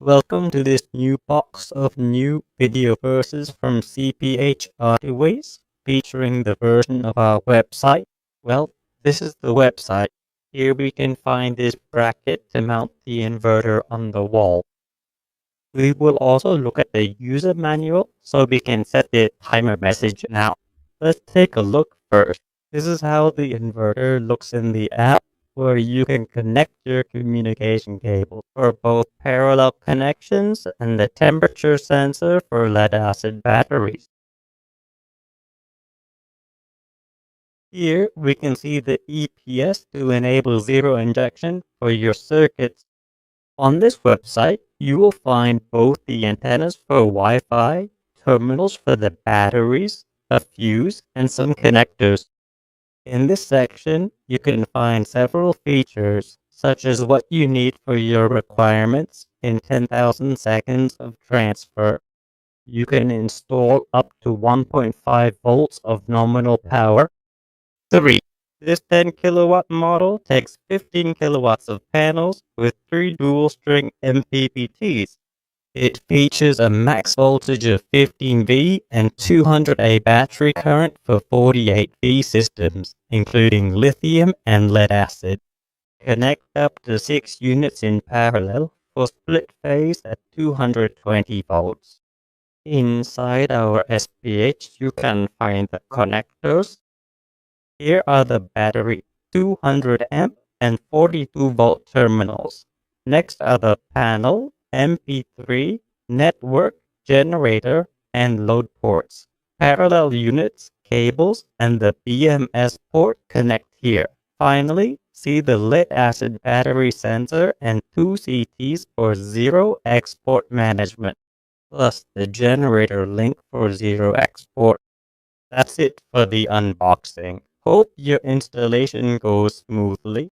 Welcome to this new box of new video courses from CPH Artiways, featuring the version of our website. Well, this is the website. Here we can find this bracket to mount the inverter on the wall. We will also look at the user manual so we can set the timer message now. Let's take a look first. This is how the inverter looks in the app, where you can connect your communication cable for both parallel connections and the temperature sensor for lead-acid batteries. Here we can see the EPS to enable zero injection for your circuits. On this website, you will find both the antennas for Wi-Fi, terminals for the batteries, a fuse, and some connectors. In this section, you can find several features, such as what you need for your requirements in 10,000 seconds of transfer. You can install up to 1.5 volts of nominal power. 3. This 10 kilowatt model takes 15 kilowatts of panels with 3 dual string MPPTs. It features a max voltage of 15V and 200A battery current for 48V systems, including lithium and lead acid. Connect up to 6 units in parallel for split phase at 220 volts. Inside our SPH, you can find the connectors. Here are the battery 200 amp and 42 volt terminals. Next are the panel, MP3, network, generator, and load ports. Parallel units, cables, and the BMS port connect here. Finally, see the lead-acid battery sensor and 2 CTs for zero export management, plus the generator link for zero export. That's it for the unboxing. Hope your installation goes smoothly.